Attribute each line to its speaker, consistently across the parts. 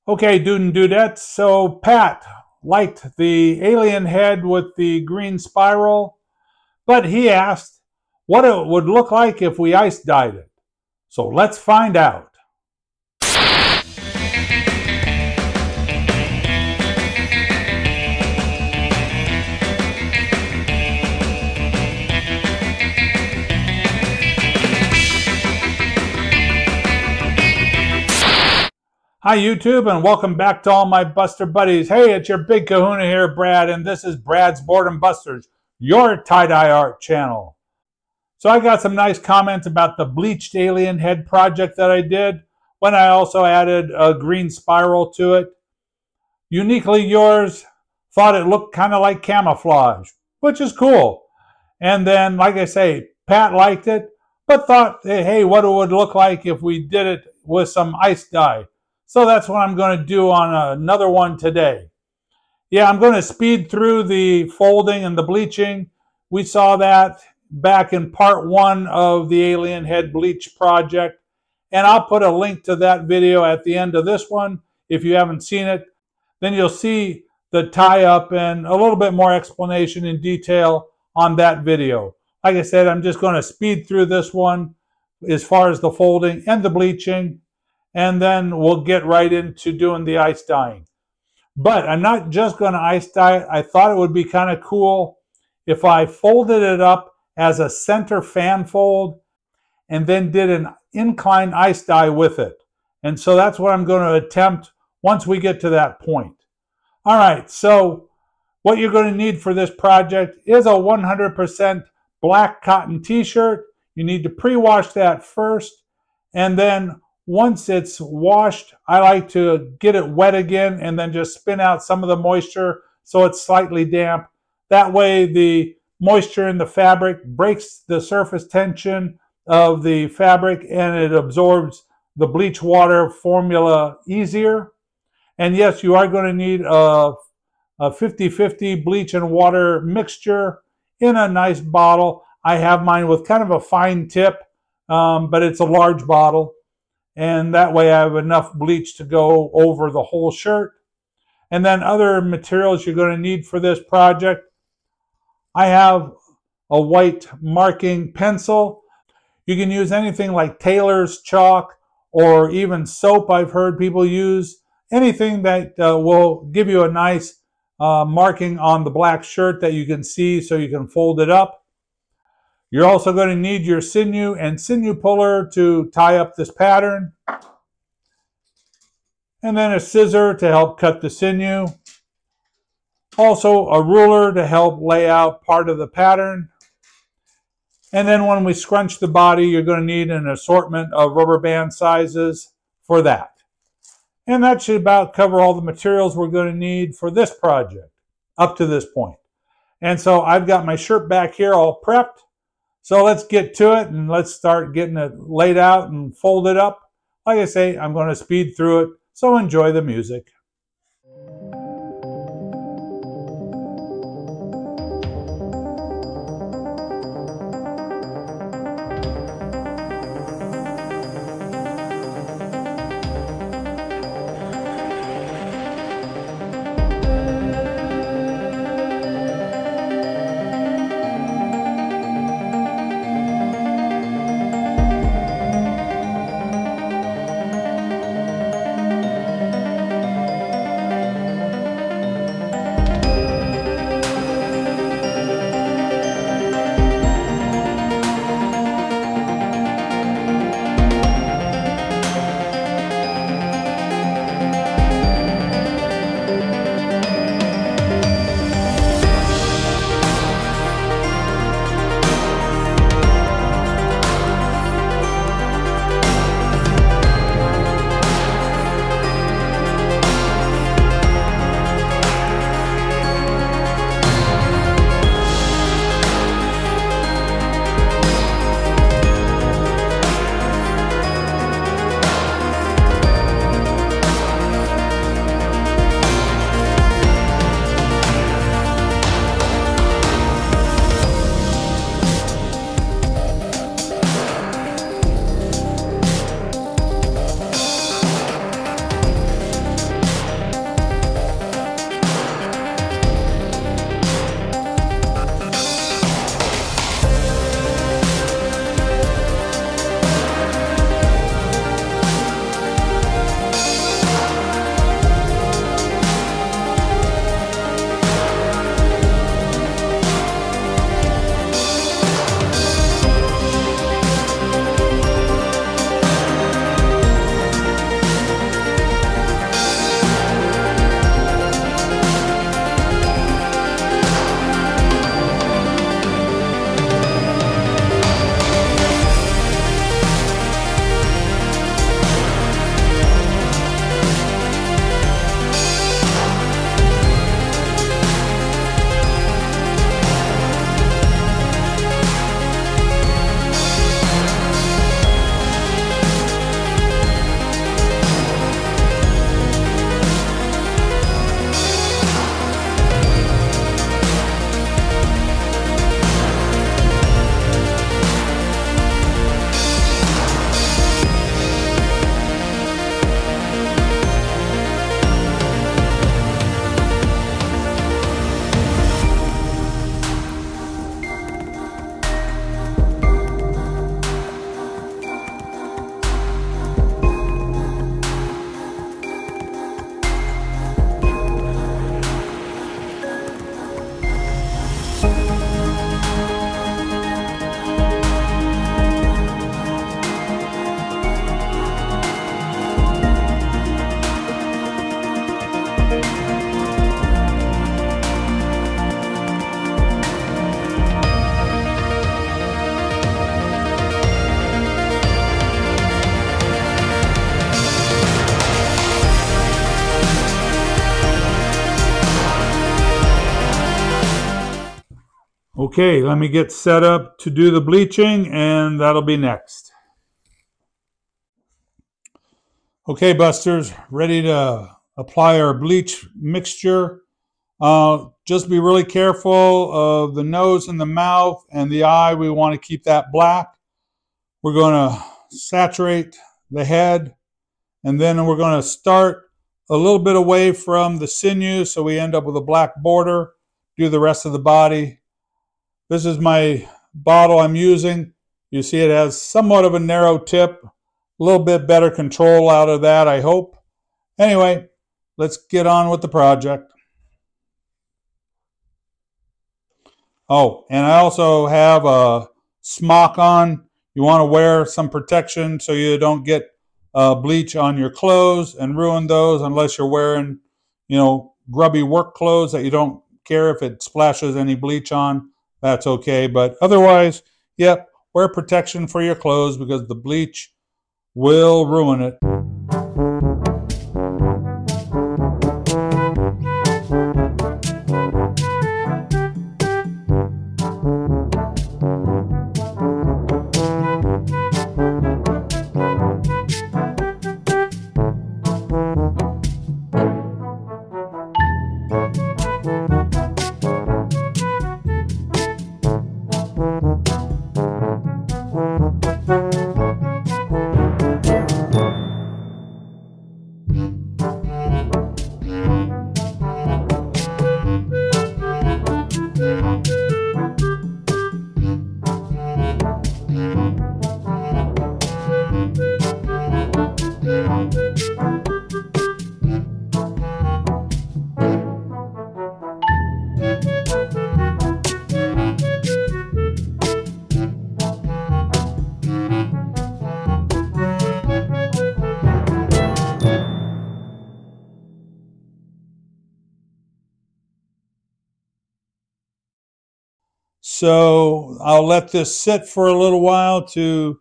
Speaker 1: Okay, dude and dudettes, so Pat liked the alien head with the green spiral, but he asked what it would look like if we ice dyed it. So let's find out. Hi YouTube, and welcome back to all my Buster buddies. Hey, it's your big kahuna here, Brad, and this is Brad's Boredom Busters, your tie-dye art channel. So I got some nice comments about the bleached alien head project that I did, when I also added a green spiral to it. Uniquely Yours thought it looked kind of like camouflage, which is cool. And then, like I say, Pat liked it, but thought, hey, what it would look like if we did it with some ice dye. So that's what I'm going to do on another one today. Yeah, I'm going to speed through the folding and the bleaching. We saw that back in part 1 of the Alien Head Bleach project. And I'll put a link to that video at the end of this one. If you haven't seen it, then you'll see the tie-up and a little bit more explanation in detail on that video. Like I said, I'm just going to speed through this one as far as the folding and the bleaching. And then we'll get right into doing the ice dyeing. But I'm not just going to ice dye it. I thought it would be kind of cool if I folded it up as a center fan fold and then did an inclined ice dye with it. And so that's what I'm going to attempt once we get to that point. All right, so what you're going to need for this project is a 100% black cotton t-shirt. You need to pre-wash that first, and then once it's washed, I like to get it wet again and then just spin out some of the moisture so it's slightly damp. That way the moisture in the fabric breaks the surface tension of the fabric and it absorbs the bleach water formula easier. And yes, you are going to need a 50-50 bleach and water mixture in a nice bottle. I have mine with kind of a fine tip, but it's a large bottle. And that way I have enough bleach to go over the whole shirt. And then other materials you're going to need for this project. I have a white marking pencil. You can use anything like Taylor's chalk or even soap I've heard people use. Anything that will give you a nice marking on the black shirt that you can see so you can fold it up. You're also going to need your sinew and sinew puller to tie up this pattern. And then a scissor to help cut the sinew. Also a ruler to help lay out part of the pattern. And then when we scrunch the body, you're going to need an assortment of rubber band sizes for that. And that should about cover all the materials we're going to need for this project up to this point. And so I've got my shirt back here all prepped. So let's get to it and let's start getting it laid out and folded up. Like I say, I'm going to speed through it, so enjoy the music. Okay, let me get set up to do the bleaching, and that'll be next. Okay, Busters, ready to apply our bleach mixture. Just be really careful of the nose and the mouth and the eye. We want to keep that black. We're going to saturate the head, and then we're going to start a little bit away from the sinews so we end up with a black border. Do the rest of the body. This is my bottle I'm using. You see it has somewhat of a narrow tip. A little bit better control out of that, I hope. Anyway, let's get on with the project. Oh, and I also have a smock on. You want to wear some protection so you don't get bleach on your clothes and ruin those, unless you're wearing, grubby work clothes that you don't care if it splashes any bleach on. That's okay. But otherwise, yep, wear protection for your clothes because the bleach will ruin it. So I'll let this sit for a little while to,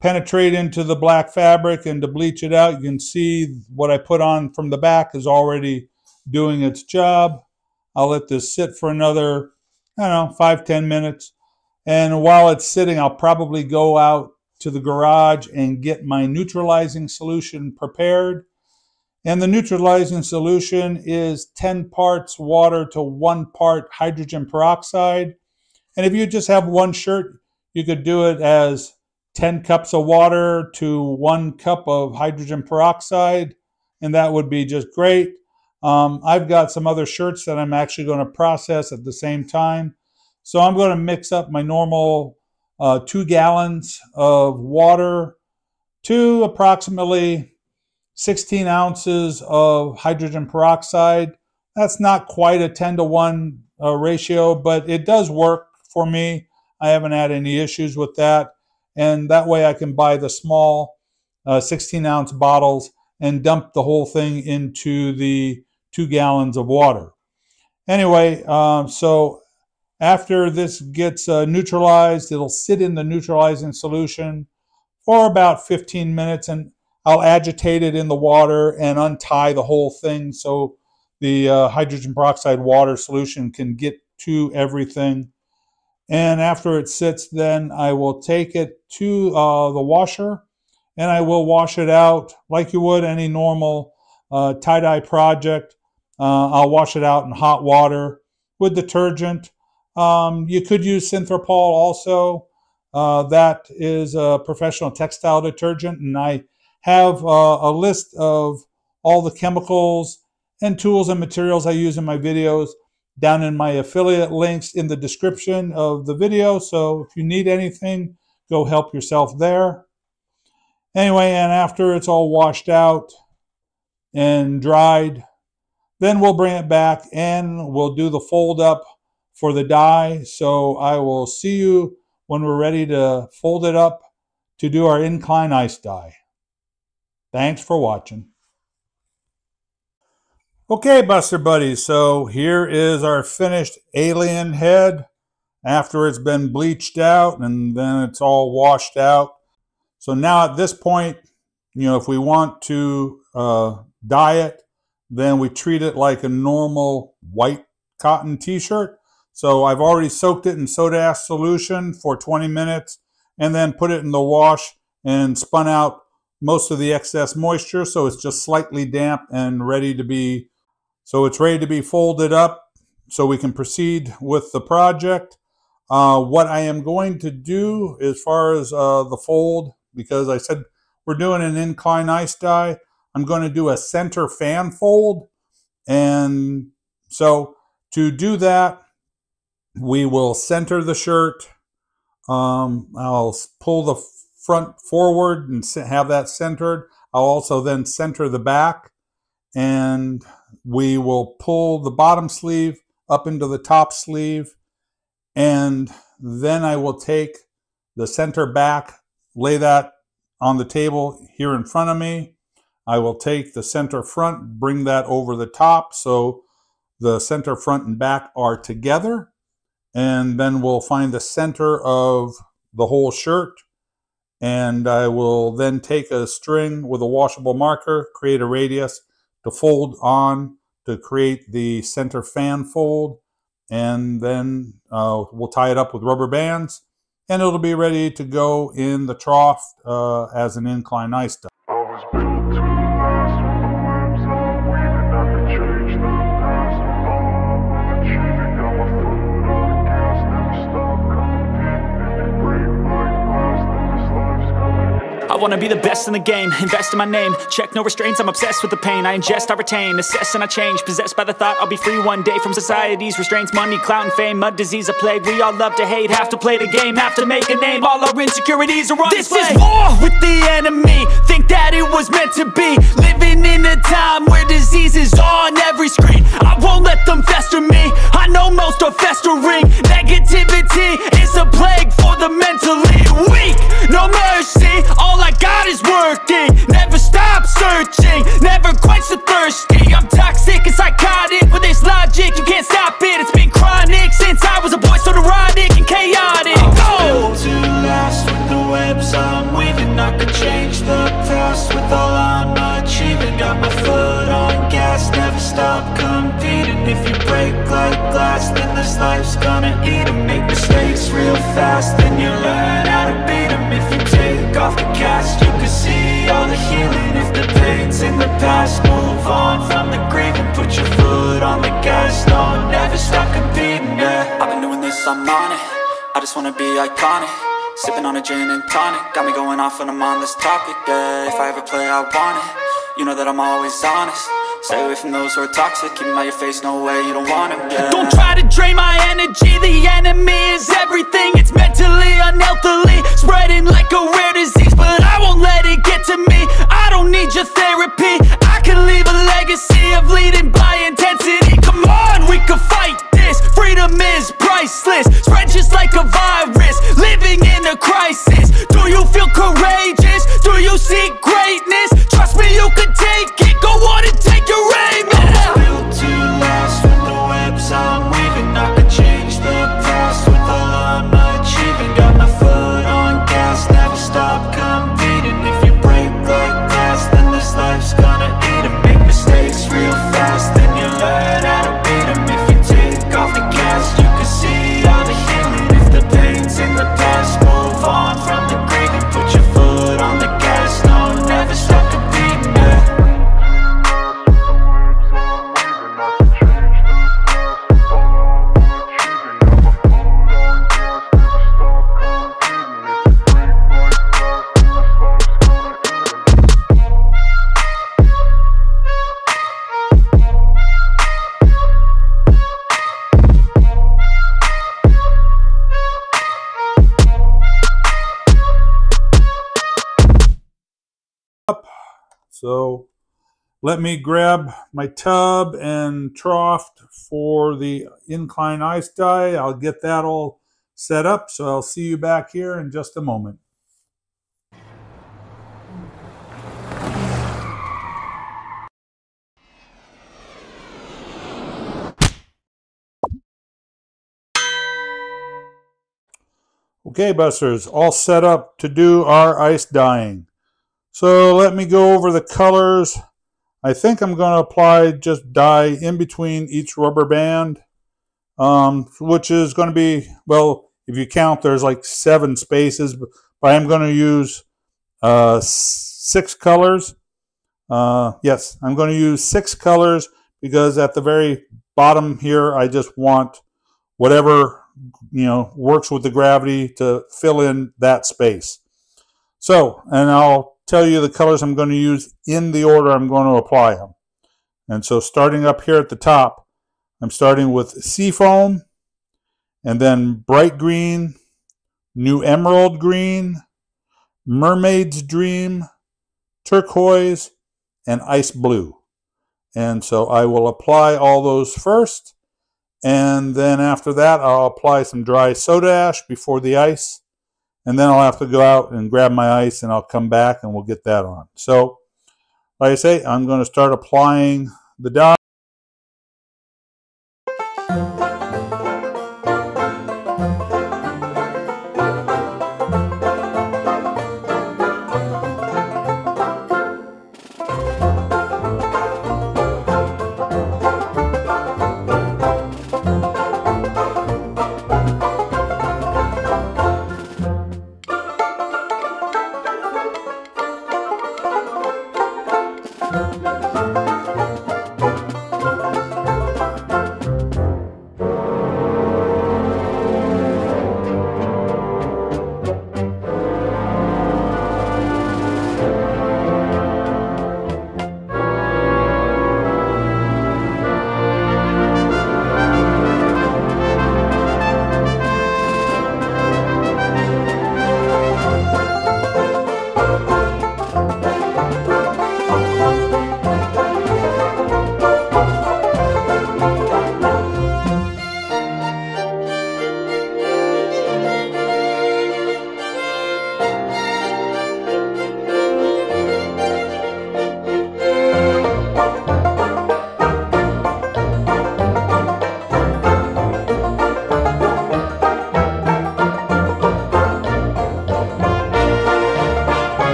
Speaker 1: penetrate into the black fabric and to bleach it out. You can see what I put on from the back is already doing its job. I'll let this sit for another, 5-10 minutes. And while it's sitting, I'll probably go out to the garage and get my neutralizing solution prepared. And the neutralizing solution is 10 parts water to 1 part hydrogen peroxide. And if you just have one shirt, you could do it as 10 cups of water to 1 cup of hydrogen peroxide, and that would be just great. I've got some other shirts that I'm actually going to process at the same time. So I'm going to mix up my normal 2 gallons of water to approximately 16 ounces of hydrogen peroxide. That's not quite a 10-to-1 ratio, but it does work for me. I haven't had any issues with that. And that way I can buy the small 16-ounce bottles and dump the whole thing into the 2 gallons of water. Anyway, so after this gets neutralized, it'll sit in the neutralizing solution for about 15 minutes, and I'll agitate it in the water and untie the whole thing so the hydrogen peroxide water solution can get to everything. And after it sits, then I will take it to the washer, and I will wash it out like you would any normal tie-dye project. I'll wash it out in hot water with detergent. You could use Synthropol also. That is a professional textile detergent, and I have a list of all the chemicals and tools and materials I use in my videos down in my affiliate links in the description of the video. So if you need anything, go help yourself there. Anyway, and after it's all washed out and dried, then we'll bring it back and we'll do the fold up for the dye. So I will see you when we're ready to fold it up to do our incline ice dye. Thanks for watching. Okay, Buster Buddies, so here is our finished alien head after it's been bleached out and then it's all washed out. So now at this point, if we want to dye it, then we treat it like a normal white cotton t-shirt. So I've already soaked it in soda ash solution for 20 minutes and then put it in the wash and spun out most of the excess moisture, so it's just slightly damp and ready to be, folded up so we can proceed with the project. What I am going to do as far as the fold, because I said we're doing an incline ice dye, I'm going to do a center fan fold. And so to do that, we will center the shirt. I'll pull the front forward and have that centered. I'll also then center the back, and we will pull the bottom sleeve up into the top sleeve, and then I will take the center back, lay that on the table here in front of me. I will take the center front, bring that over the top so the center front and back are together, and then we'll find the center of the whole shirt, and I will then take a string with a washable marker, create a radius to fold on to create the center fan fold, and then we'll tie it up with rubber bands, and it'll be ready to go in the trough as an incline ice dye.
Speaker 2: I wanna be the best in the game, invest in my name, check no restraints, I'm obsessed with the pain. I ingest, I retain, assess and I change, possessed by the thought I'll be free one day from society's restraints. Money, clout and fame, mud, disease, a plague. We all love to hate, have to play the game, have to make a name. All our insecurities are on display. This is war with the enemy, think that it was meant to be. Living in a time where disease is on every screen. I won't let them fester me, I know most are festering. Negativity is a plague for the mentally weak. No mercy, all I got is working. Never stop searching, never quench the thirsty. I'm toxic and psychotic with this logic, you can't stop it. It's been chronic since I was a boy, so neurotic and chaotic. I'm built to last with the webs I'm weaving. I could change the past with all I'm achieving. Got my foot on gas, never stop competing. If you break like glass, then this life's gonna eat 'em. Make mistakes real fast, then you learn how to beat 'em. If you take off the cast, you can see all the healing. If the pain's in the past, move on from the grave and put your foot on the gas. No, never stop competing, yeah. I've been doing this, I'm on it. I just wanna be iconic. Sipping on a gin and tonic, got me going off when I'm on this topic, yeah. If I ever play, I want it. You know that I'm always honest. Stay away from those who are toxic. Keep them out your face, no way, you don't want them, yeah. Don't try to drain my energy. The enemy is everything. It's mentally, unhealthily, spreading like a rare disease. But I won't let it get to me. I don't need your therapy. I can leave a legacy of leading by intensity. Come on, we can fight this. Freedom is priceless. Spread just like a virus. Living in a crisis. Do you feel courageous? Do you seek greatness? Trust me, you can take it. Go on and take your aim, yeah. I was built to last with the webs I'm weaving. I could change the past with all I'm achieving. Got my foot on gas, never stop competing. If you break like glass, then this life's gonna eat 'em. Make mistakes real fast, then you learn how to beat 'em. If you take off the cast, you can see all the healing. If the pain's in the past, move on from the grave and put your foot on the gas. No, never stop competing, yeah.
Speaker 1: So let me grab my tub and trough for the incline ice dye. I'll get that all set up, so I'll see you back here in just a moment. Okay, Busters, all set up to do our ice dyeing. So let me go over the colors. I think I'm going to apply just dye in between each rubber band. which is going to be, well, if you count, there's like 7 spaces, but I'm going to use 6 colors. Yes, I'm going to use 6 colors because at the very bottom here, I just want whatever, works with the gravity to fill in that space. So, and I'll tell you the colors I'm going to use in the order I'm going to apply them. And so starting up here at the top, I'm starting with Seafoam, and then Bright Green, New Emerald Green, Mermaid's Dream, Turquoise, and Ice Blue. And so I will apply all those first, and then after that I'll apply some dry soda ash before the ice, and then I'll have to go out and grab my ice, and I'll come back and we'll get that on. So like I say, I'm going to start applying the dye.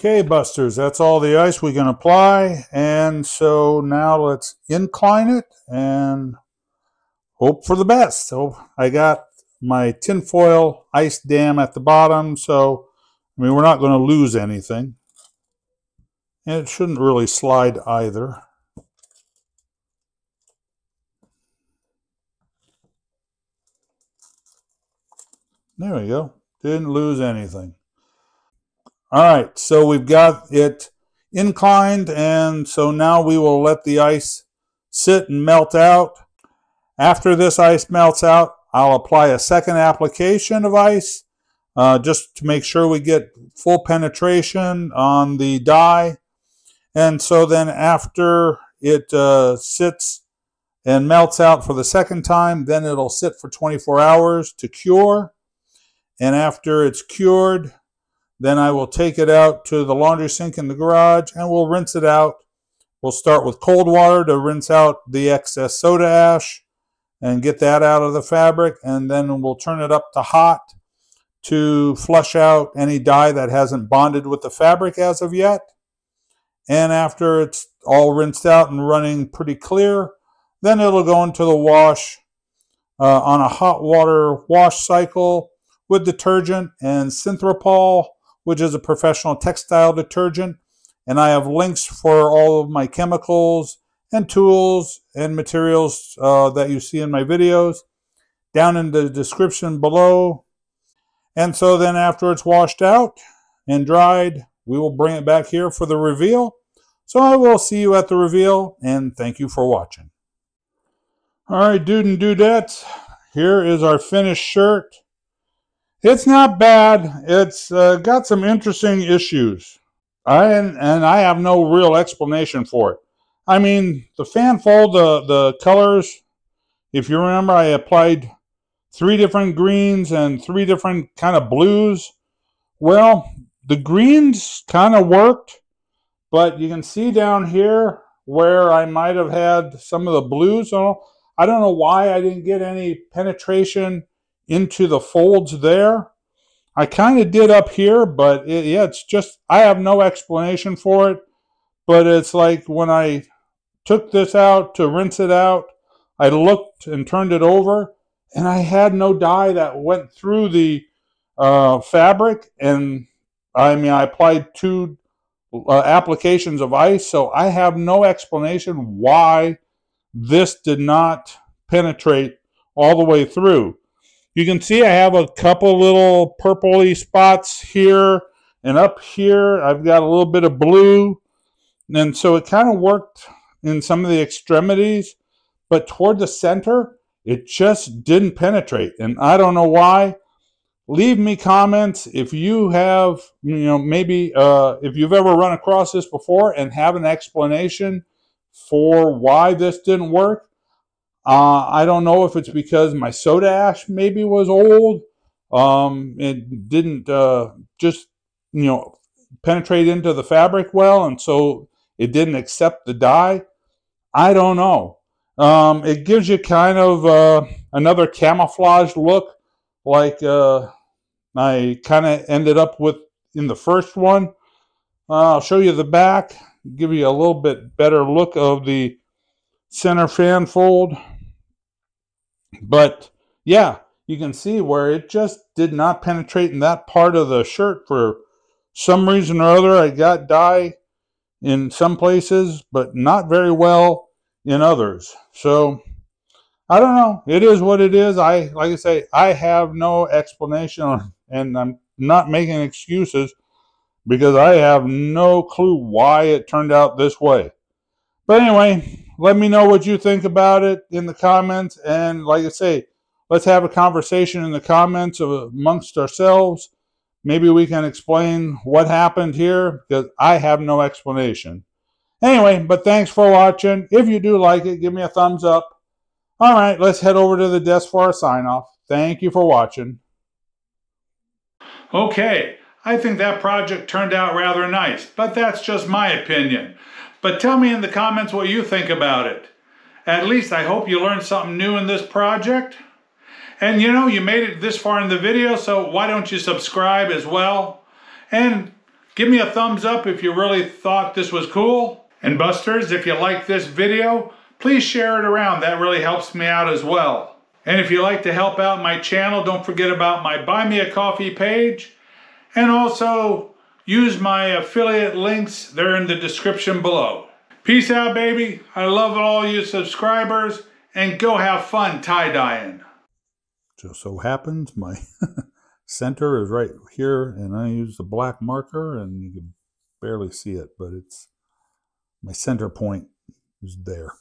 Speaker 1: Okay, Busters, that's all the ice we can apply. And so now let's incline it and hope for the best. So I got my tinfoil ice dam at the bottom. So, I mean, we're not going to lose anything. And it shouldn't really slide either. There we go. Didn't lose anything. All right, so we've got it inclined, and so now we will let the ice sit and melt out. After this ice melts out, I'll apply a second application of ice just to make sure we get full penetration on the dye. And so then after it sits and melts out for the second time, then it'll sit for 24 hours to cure. And after it's cured, then I will take it out to the laundry sink in the garage and we'll rinse it out. We'll start with cold water to rinse out the excess soda ash and get that out of the fabric, and then we'll turn it up to hot to flush out any dye that hasn't bonded with the fabric as of yet. And after it's all rinsed out and running pretty clear, then it'll go into the wash on a hot water wash cycle with detergent and Synthropol, which is a professional textile detergent. And I have links for all of my chemicals and tools and materials that you see in my videos down in the description below. And so then after it's washed out and dried, we will bring it back here for the reveal. So I will see you at the reveal, and thank you for watching. All right, dude and dudettes, here is our finished shirt. It's not bad. It's got some interesting issues. I have no real explanation for it. I mean, the fan fold, the colors, if you remember, I applied 3 different greens and 3 different kind of blues. Well, the greens kind of worked, but you can see down here where I might have had some of the blues. I don't know why I didn't get any penetration into the folds there. I kind of did up here, but yeah, it's just, I have no explanation for it. But it's like when I took this out to rinse it out, I looked and turned it over, and I had no dye that went through the fabric. And I mean, I applied 2 applications of ice, so I have no explanation why this did not penetrate all the way through. You can see I have a couple little purpley spots here, and up here I've got a little bit of blue, and so it kind of worked in some of the extremities, but toward the center it just didn't penetrate, and I don't know why. Leave me comments if you have, maybe if you've ever run across this before and have an explanation for why this didn't work. I don't know if it's because my soda ash maybe was old. It didn't just, penetrate into the fabric well, and so it didn't accept the dye. I don't know. It gives you kind of another camouflage look, like I kind of ended up with in the first one. I'll show you the back, give you a little bit better look of the center fan fold. But yeah, you can see where it just did not penetrate in that part of the shirt for some reason or other. I got dye in some places, but not very well in others. So I don't know. It is what it is. Like I say, I have no explanation, and I'm not making excuses because I have no clue why it turned out this way. But anyway, let me know what you think about it in the comments. And like I say, let's have a conversation in the comments amongst ourselves. Maybe we can explain what happened here, because I have no explanation. Anyway, but thanks for watching. If you do like it, give me a thumbs up. All right, let's head over to the desk for our sign-off. Thank you for watching. Okay, I think that project turned out rather nice, but that's just my opinion. But tell me in the comments what you think about it. At least I hope you learned something new in this project. And you made it this far in the video, so why don't you subscribe as well? And give me a thumbs up if you really thought this was cool. And Busters, if you like this video, please share it around. That really helps me out as well. And if you'd like to help out my channel, don't forget about my Buy Me a Coffee page. And also use my affiliate links. They're in the description below. Peace out, baby. I love all you subscribers. And go have fun tie-dyeing. Just so happens my center is right here, and I use the black marker, and you can barely see it, but it's my center point is there.